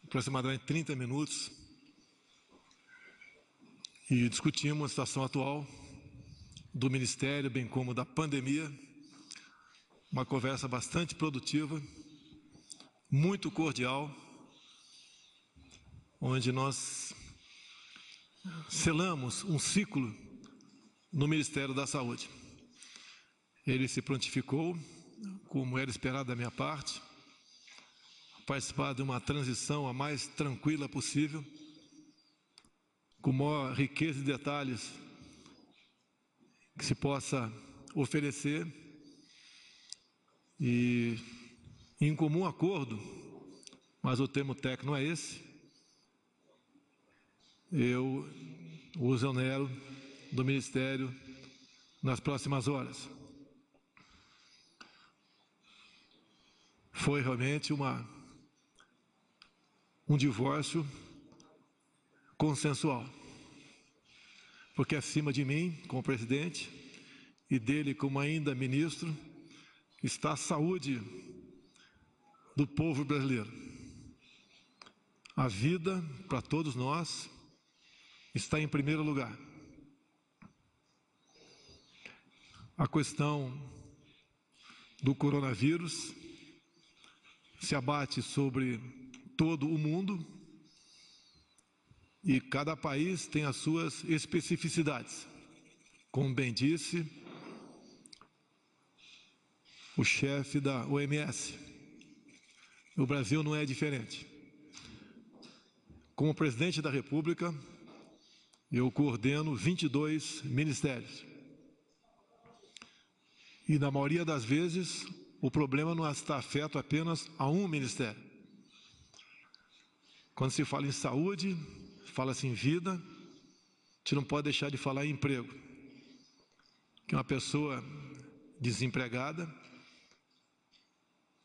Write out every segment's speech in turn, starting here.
aproximadamente 30 minutos e discutimos a situação atual do Ministério, bem como da pandemia. Uma conversa bastante produtiva, muito cordial, onde nós selamos um ciclo no Ministério da Saúde. Ele se prontificou, como era esperado da minha parte, a participar de uma transição a mais tranquila possível, com maior riqueza de detalhes que se possa oferecer, e em comum acordo, mas o termo técnico não é esse, eu o exonero do Ministério nas próximas horas. Foi realmente um divórcio consensual, porque acima de mim, como presidente, e dele como ainda ministro, está a saúde do povo brasileiro. A vida, para todos nós, está em primeiro lugar. A questão do coronavírus se abate sobre todo o mundo e cada país tem as suas especificidades. Como bem disse o chefe da OMS, o Brasil não é diferente. Como presidente da República, eu coordeno 22 ministérios. E na maioria das vezes, o problema não está afeto apenas a um ministério. Quando se fala em saúde, fala-se em vida, a gente não pode deixar de falar em emprego. Que uma pessoa desempregada,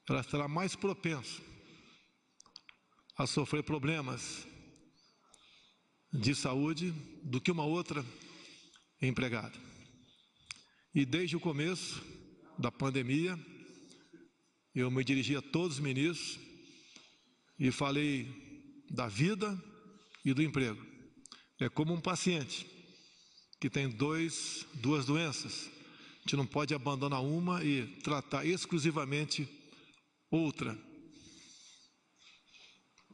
ela estará mais propensa a sofrer problemas de saúde do que uma outra empregada. E desde o começo da pandemia, eu me dirigi a todos os ministros e falei da vida e do emprego. É como um paciente que tem duas doenças. A gente não pode abandonar uma e tratar exclusivamente outra,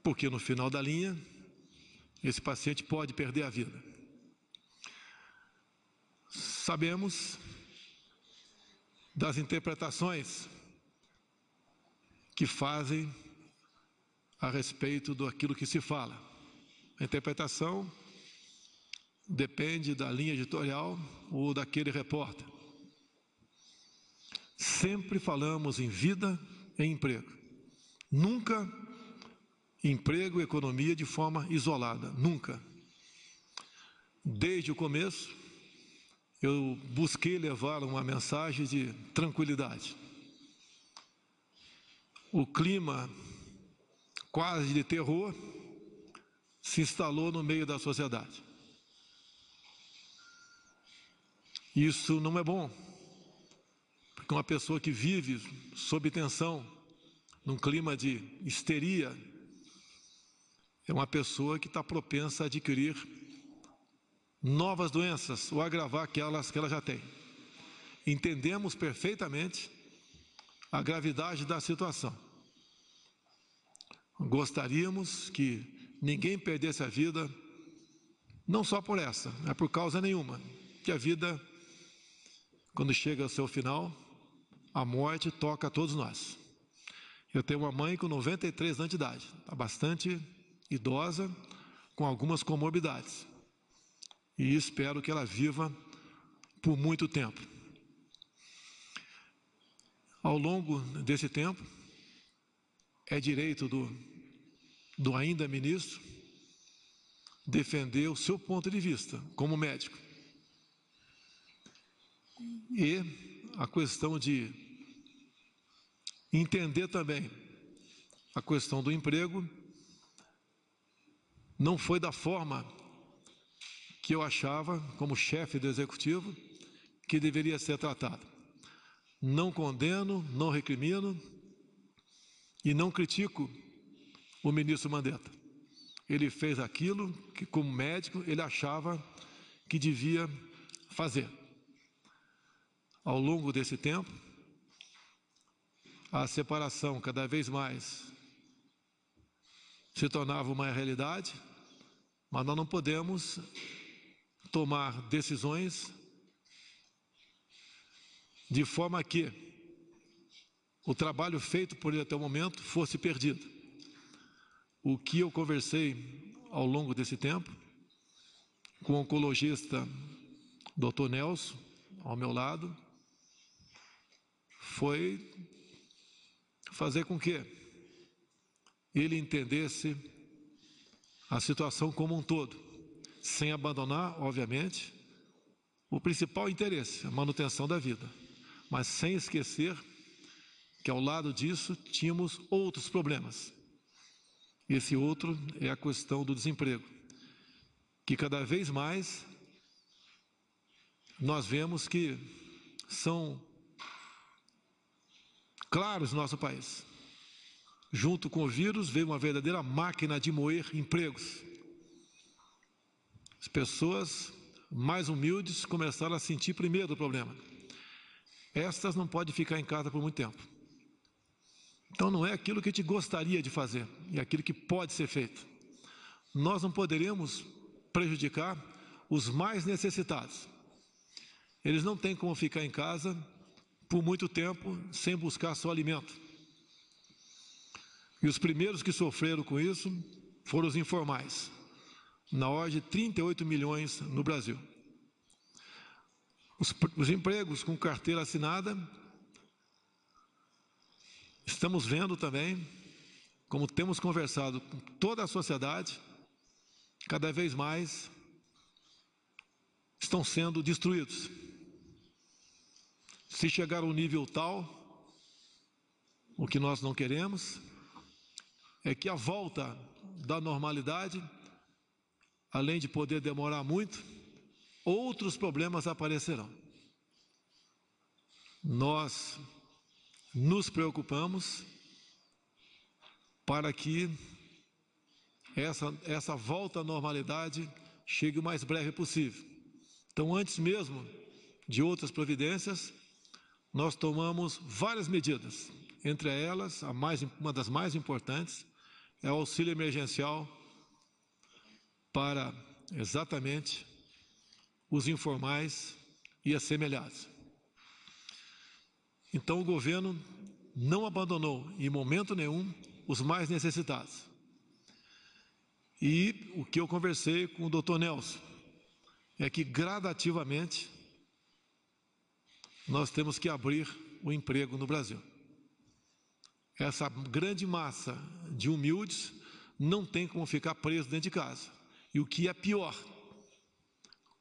porque no final da linha, esse paciente pode perder a vida. Sabemos das interpretações que fazem a respeito daquilo que se fala. A interpretação depende da linha editorial ou daquele repórter. Sempre falamos em vida e emprego. Nunca emprego e economia de forma isolada, nunca. Desde o começo, eu busquei levar uma mensagem de tranquilidade. O clima quase de terror se instalou no meio da sociedade. Isso não é bom, porque uma pessoa que vive sob tensão, num clima de histeria, é uma pessoa que está propensa a adquirir novas doenças ou agravar aquelas que ela já tem. Entendemos perfeitamente a gravidade da situação. Gostaríamos que ninguém perdesse a vida, não só por essa, não é por causa nenhuma, que a vida, quando chega ao seu final, a morte toca a todos nós. Eu tenho uma mãe com 93 anos de idade, está bastante idosa, com algumas comorbidades. E espero que ela viva por muito tempo. Ao longo desse tempo, é direito do ainda ministro defender o seu ponto de vista como médico. E a questão de entender também a questão do emprego não foi da forma que eu achava, como chefe do Executivo, que deveria ser tratado. Não condeno, não recrimino e não critico o ministro Mandetta. ele fez aquilo que, como médico, ele achava que devia fazer. Ao longo desse tempo, a separação cada vez mais se tornava uma realidade, mas nós não podemos tomar decisões de forma que o trabalho feito por ele até o momento fosse perdido. O que eu conversei ao longo desse tempo com o oncologista Dr. Nelson, ao meu lado, foi fazer com que ele entendesse a situação como um todo, sem abandonar, obviamente, o principal interesse, a manutenção da vida, mas sem esquecer que ao lado disso tínhamos outros problemas. Esse outro é a questão do desemprego, que cada vez mais nós vemos que são claros no nosso país. Junto com o vírus veio uma verdadeira máquina de moer empregos. As pessoas mais humildes começaram a sentir primeiro o problema. Estas não podem ficar em casa por muito tempo. Então não é aquilo que a gente gostaria de fazer, é aquilo que pode ser feito. Nós não poderemos prejudicar os mais necessitados. Eles não têm como ficar em casa por muito tempo sem buscar seu alimento. E os primeiros que sofreram com isso foram os informais, na ordem de 38 milhões no Brasil. Os empregos com carteira assinada, estamos vendo também, como temos conversado com toda a sociedade, cada vez mais estão sendo destruídos. Se chegar a um nível tal, o que nós não queremos é que a volta da normalidade, além de poder demorar muito, outros problemas aparecerão. Nós nos preocupamos para que essa volta à normalidade chegue o mais breve possível. Então, antes mesmo de outras providências, nós tomamos várias medidas. Entre elas, uma das mais importantes é o auxílio emergencial para exatamente os informais e assemelhados. Então, o governo não abandonou em momento nenhum os mais necessitados. E o que eu conversei com o Dr. Nelson é que gradativamente nós temos que abrir o emprego no Brasil. Essa grande massa de humildes não tem como ficar preso dentro de casa. E o que é pior,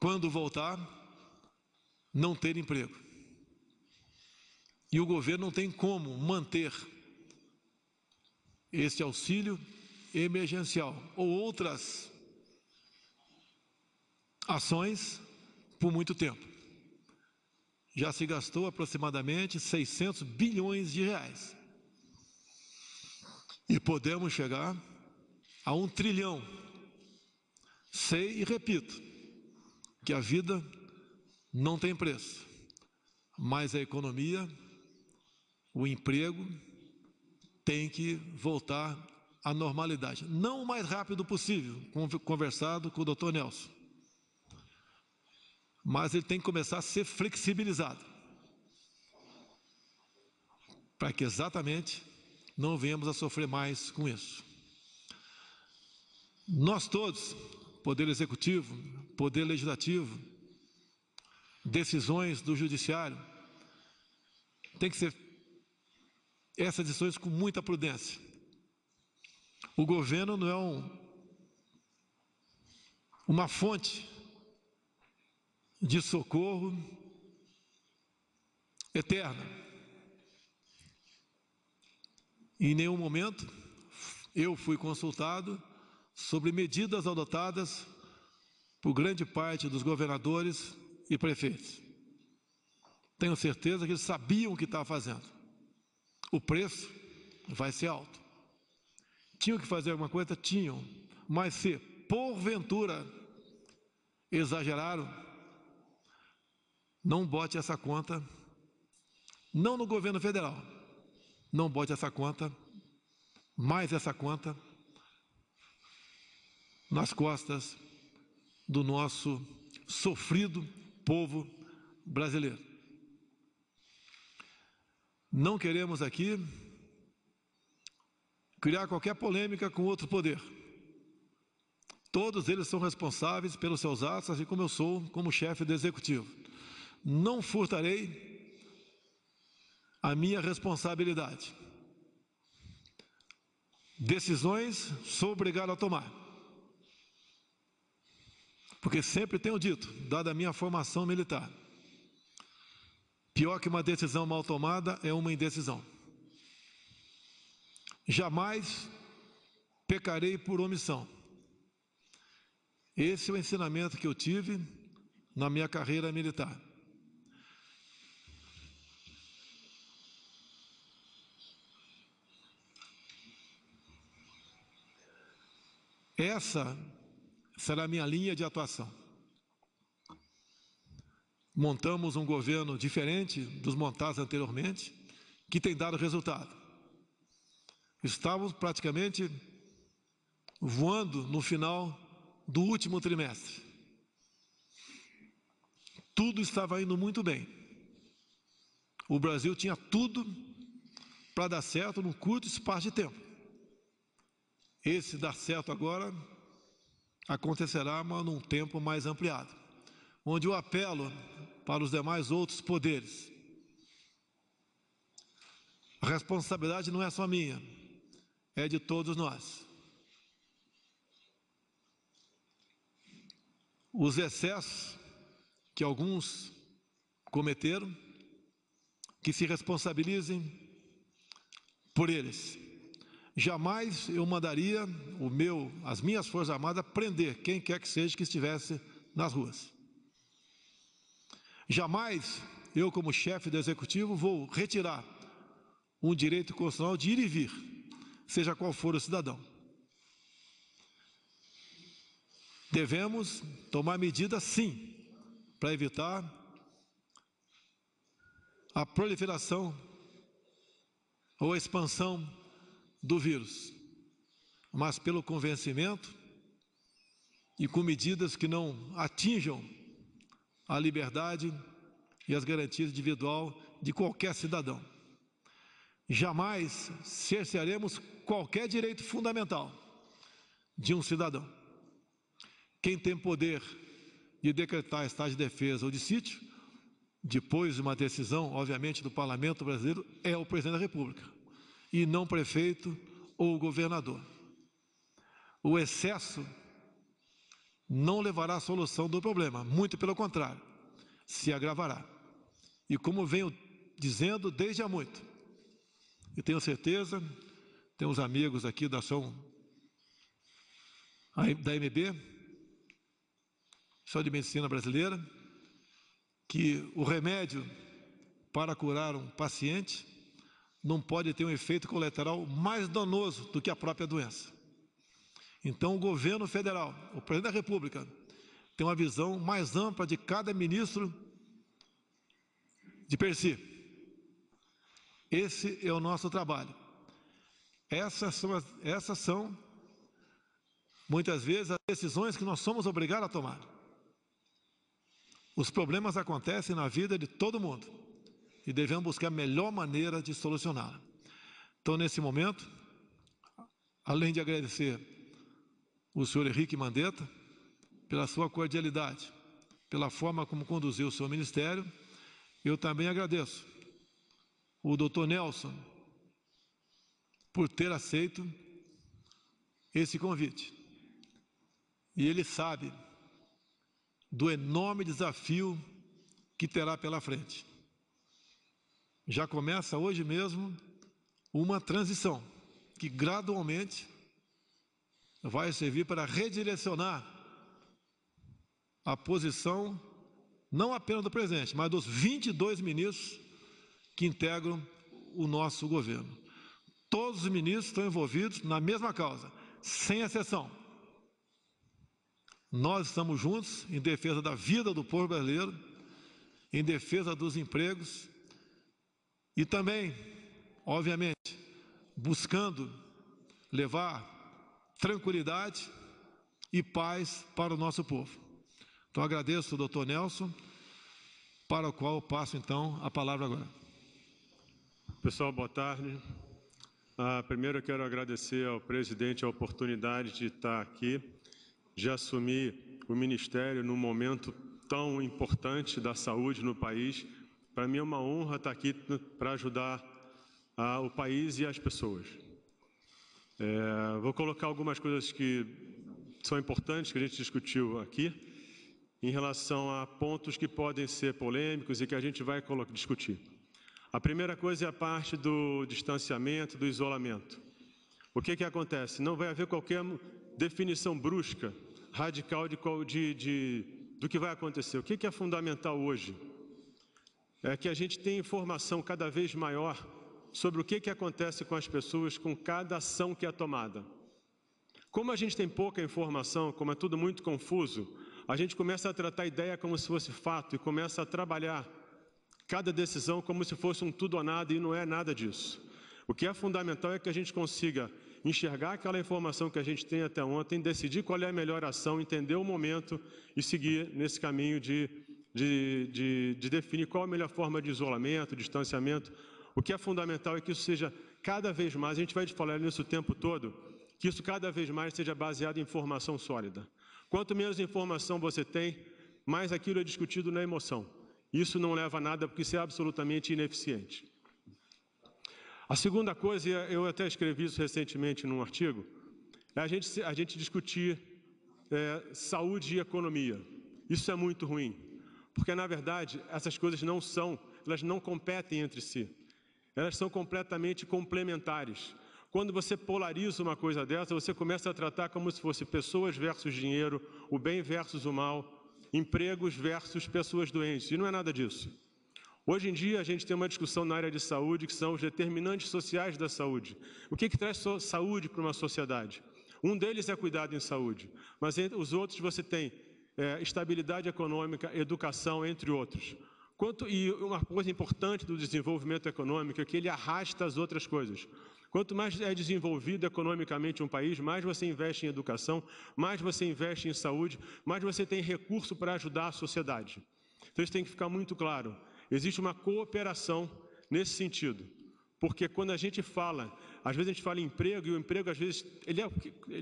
quando voltar, não ter emprego. E o governo não tem como manter esse auxílio emergencial ou outras ações por muito tempo. Já se gastou aproximadamente 600 bilhões de reais. E podemos chegar a 1 trilhão. Sei e repito que a vida não tem preço, mas a economia, o emprego tem que voltar à normalidade. Não o mais rápido possível, conversado com o Dr. Nelson. Mas ele tem que começar a ser flexibilizado, para que exatamente não venhamos a sofrer mais com isso. Nós todos, Poder Executivo, Poder Legislativo, decisões do Judiciário, tem que ser essas decisões com muita prudência. O governo não é uma fonte de socorro eterna. Em nenhum momento eu fui consultado sobre medidas adotadas por grande parte dos governadores e prefeitos. Tenho certeza que eles sabiam o que estavam fazendo. O preço vai ser alto. Tinham que fazer alguma coisa? Tinham. mas se porventura exageraram, não bote essa conta, não no governo federal, não bote essa conta, mais essa conta, nas costas do nosso sofrido povo brasileiro. Não queremos aqui criar qualquer polêmica com outro poder. Todos eles são responsáveis pelos seus atos, assim como eu sou como chefe do executivo. Não furtarei a minha responsabilidade. Decisões sou obrigado a tomar. Porque sempre tenho dito, dada a minha formação militar, pior que uma decisão mal tomada é uma indecisão. Jamais pecarei por omissão. Esse é o ensinamento que eu tive na minha carreira militar. Essa será a minha linha de atuação. Montamos um governo diferente dos montados anteriormente, que tem dado resultado. Estávamos praticamente voando no final do último trimestre. Tudo estava indo muito bem. O Brasil tinha tudo para dar certo num curto espaço de tempo. Esse dar certo agora acontecerá, mas num tempo mais ampliado, onde eu apelo para os demais outros poderes. A responsabilidade não é só minha, é de todos nós. Os excessos que alguns cometeram, que se responsabilizem por eles. Jamais eu mandaria as minhas Forças Armadas prender quem quer que seja que estivesse nas ruas. Jamais eu, como chefe do Executivo, vou retirar um direito constitucional de ir e vir, seja qual for o cidadão. Devemos tomar medidas, sim, para evitar a proliferação ou a expansão do vírus, mas pelo convencimento e com medidas que não atinjam a liberdade e as garantias individuais de qualquer cidadão. Jamais cercearemos qualquer direito fundamental de um cidadão. Quem tem poder de decretar estado de defesa ou de sítio, depois de uma decisão, obviamente, do Parlamento brasileiro, é o presidente da República, e não prefeito ou governador. O excesso não levará à solução do problema, muito pelo contrário, se agravará. E como venho dizendo desde há muito, e tenho certeza, temos amigos aqui da MB, Sociedade de Medicina Brasileira, que o remédio para curar um paciente não pode ter um efeito colateral mais danoso do que a própria doença. Então, o governo federal, o presidente da República, tem uma visão mais ampla de cada ministro de per si. Esse é o nosso trabalho. Essas são, muitas vezes, as decisões que nós somos obrigados a tomar. Os problemas acontecem na vida de todo mundo e devemos buscar a melhor maneira de solucioná-la. Então, nesse momento, além de agradecer o senhor Henrique Mandetta pela sua cordialidade, pela forma como conduziu o seu ministério, eu também agradeço o doutor Nelson por ter aceito esse convite. E ele sabe do enorme desafio que terá pela frente. Já começa hoje mesmo uma transição que gradualmente vai servir para redirecionar a posição não apenas do presidente, mas dos 22 ministros que integram o nosso governo. Todos os ministros estão envolvidos na mesma causa, sem exceção. Nós estamos juntos em defesa da vida do povo brasileiro, em defesa dos empregos e também, obviamente, buscando levar tranquilidade e paz para o nosso povo. Então, agradeço ao doutor Nelson, para o qual eu passo, então, a palavra agora. Pessoal, boa tarde. Primeiro, eu quero agradecer ao presidente a oportunidade de estar aqui, de assumir o ministério num momento tão importante da saúde no país. Para mim é uma honra estar aqui para ajudar o país e as pessoas. Vou colocar algumas coisas que são importantes, que a gente discutiu aqui, em relação a pontos que podem ser polêmicos e que a gente vai discutir. A primeira coisa é a parte do distanciamento, do isolamento. O que acontece? Não vai haver qualquer definição brusca, radical do que vai acontecer. O que é fundamental hoje? É que a gente tenha informação cada vez maior sobre o que acontece com as pessoas com cada ação que é tomada. Como a gente tem pouca informação, como é tudo muito confuso, a gente começa a tratar a ideia como se fosse fato e começa a trabalhar cada decisão como se fosse um tudo ou nada, e não é nada disso. O que é fundamental é que a gente consiga enxergar aquela informação que a gente tem até ontem, decidir qual é a melhor ação, entender o momento e seguir nesse caminho de definir qual a melhor forma de isolamento, distanciamento. O que é fundamental é que isso seja cada vez mais, a gente vai falar nisso o tempo todo, que isso cada vez mais seja baseado em informação sólida. Quanto menos informação você tem, mais aquilo é discutido na emoção. Isso não leva a nada, porque isso é absolutamente ineficiente. A segunda coisa, eu até escrevi isso recentemente num artigo, é a gente discutir saúde e economia. Isso é muito ruim, porque, na verdade, essas coisas elas não competem entre si. Elas são completamente complementares. Quando você polariza uma coisa dessa, você começa a tratar como se fosse pessoas versus dinheiro, o bem versus o mal, empregos versus pessoas doentes, e não é nada disso. Hoje em dia, a gente tem uma discussão na área de saúde, que são os determinantes sociais da saúde. O que traz saúde para uma sociedade? Um deles é cuidado em saúde, mas entre os outros você tem estabilidade econômica, educação, entre outros. E uma coisa importante do desenvolvimento econômico é que ele arrasta as outras coisas. Quanto mais é desenvolvido economicamente um país, mais você investe em educação, mais você investe em saúde, mais você tem recurso para ajudar a sociedade. Então isso tem que ficar muito claro. Existe uma cooperação nesse sentido. Porque quando a gente fala, às vezes a gente fala em emprego, e o emprego às vezes ele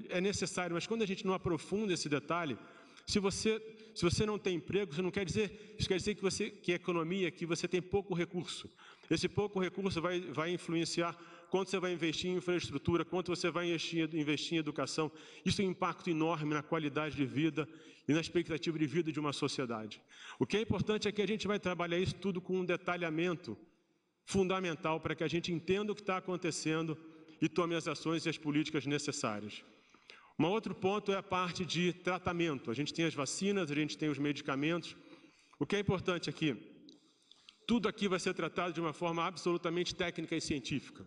é necessário, mas quando a gente não aprofunda esse detalhe, se você não tem emprego, isso quer dizer que a economia, que você tem pouco recurso. Esse pouco recurso vai influenciar quanto você vai investir em infraestrutura, quanto você vai investir em educação. Isso tem um impacto enorme na qualidade de vida e na expectativa de vida de uma sociedade. O que é importante é que a gente vai trabalhar isso tudo com um detalhamento fundamental para que a gente entenda o que está acontecendo e tome as ações e as políticas necessárias. Um outro ponto é a parte de tratamento. A gente tem as vacinas, a gente tem os medicamentos. O que é importante aqui? Tudo aqui vai ser tratado de uma forma absolutamente técnica e científica.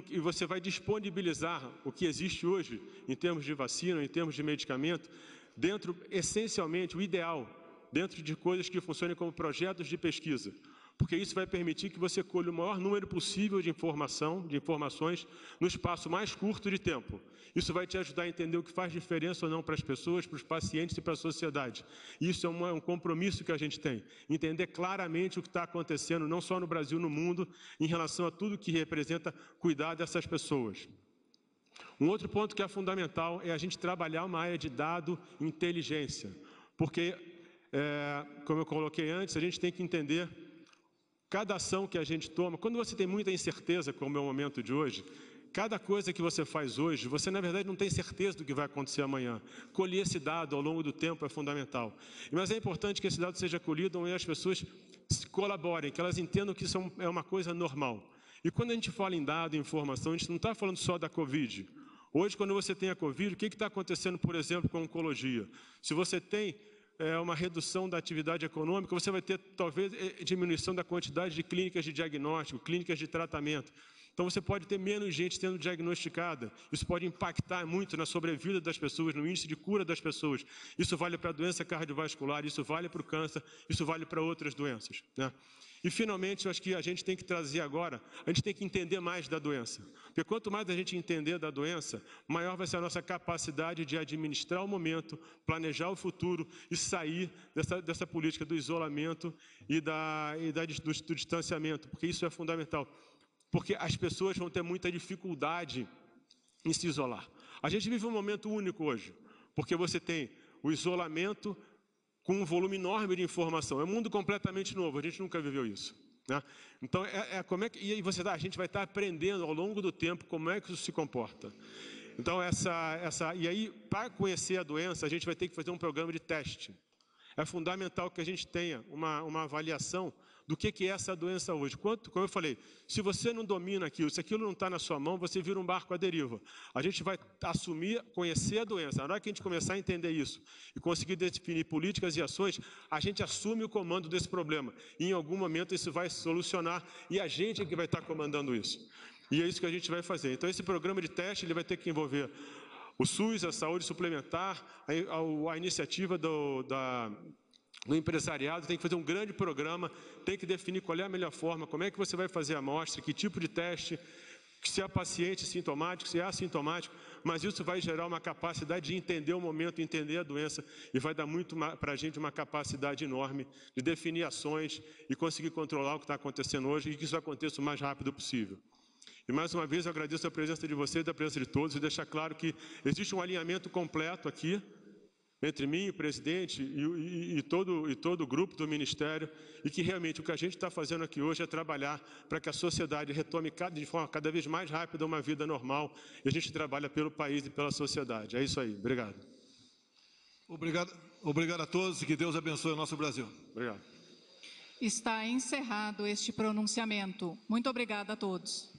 E você vai disponibilizar o que existe hoje, em termos de vacina, em termos de medicamento, dentro, essencialmente, o ideal, dentro de coisas que funcionem como projetos de pesquisa. Porque isso vai permitir que você colhe o maior número possível de informações, no espaço mais curto de tempo. Isso vai te ajudar a entender o que faz diferença ou não para as pessoas, para os pacientes e para a sociedade. Isso é um compromisso que a gente tem. Entender claramente o que está acontecendo, não só no Brasil, no mundo, em relação a tudo que representa cuidar dessas pessoas. Um outro ponto que é fundamental é a gente trabalhar uma área de dado e inteligência. Porque, como eu coloquei antes, a gente tem que entender cada ação que a gente toma. Quando você tem muita incerteza, como é o momento de hoje, cada coisa que você faz hoje, você na verdade não tem certeza do que vai acontecer amanhã. Colher esse dado ao longo do tempo é fundamental. Mas é importante que esse dado seja colhido e as pessoas colaborem, que elas entendam que isso é uma coisa normal. E quando a gente fala em dado e informação, a gente não está falando só da Covid. Hoje, quando você tem a Covid, o que está acontecendo, por exemplo, com a oncologia? Se você tem uma redução da atividade econômica, você vai ter, talvez, diminuição da quantidade de clínicas de diagnóstico, clínicas de tratamento. Então você pode ter menos gente sendo diagnosticada. Isso pode impactar muito na sobrevida das pessoas, no índice de cura das pessoas. Isso vale para a doença cardiovascular, isso vale para o câncer, isso vale para outras doenças, né? E, finalmente, eu acho que a gente tem que trazer agora, a gente tem que entender mais da doença. Porque quanto mais a gente entender da doença, maior vai ser a nossa capacidade de administrar o momento, planejar o futuro e sair dessa política do isolamento e do distanciamento, porque isso é fundamental. Porque as pessoas vão ter muita dificuldade em se isolar. A gente vive um momento único hoje, porque você tem o isolamento com um volume enorme de informação. É um mundo completamente novo, a gente nunca viveu isso, né? Então, como é que, e a gente vai estar aprendendo ao longo do tempo como é que isso se comporta. Então, e aí, para conhecer a doença, a gente vai ter que fazer um programa de teste. É fundamental que a gente tenha uma avaliação do que é essa doença hoje. Como eu falei, se você não domina aquilo, se aquilo não está na sua mão, você vira um barco à deriva. A gente vai assumir, conhecer a doença. Na hora que a gente começar a entender isso e conseguir definir políticas e ações, a gente assume o comando desse problema. E em algum momento isso vai se solucionar e a gente é que vai estar comandando isso. E é isso que a gente vai fazer. Então esse programa de teste ele vai ter que envolver o SUS, a saúde suplementar, a iniciativa do empresariado, tem que fazer um grande programa, tem que definir qual é a melhor forma, como é que você vai fazer a amostra, que tipo de teste, se é paciente sintomático, se é assintomático, mas isso vai gerar uma capacidade de entender o momento, entender a doença e vai dar muito para a gente uma capacidade enorme de definir ações e conseguir controlar o que está acontecendo hoje e que isso aconteça o mais rápido possível. E mais uma vez eu agradeço a presença de vocês, a presença de todos e deixar claro que existe um alinhamento completo aqui entre mim, o presidente e todo o grupo do Ministério, e que realmente o que a gente está fazendo aqui hoje é trabalhar para que a sociedade retome de forma cada vez mais rápida uma vida normal, e a gente trabalha pelo país e pela sociedade. É isso aí. Obrigado. Obrigado a todos e que Deus abençoe o nosso Brasil. Obrigado. Está encerrado este pronunciamento. Muito obrigada a todos.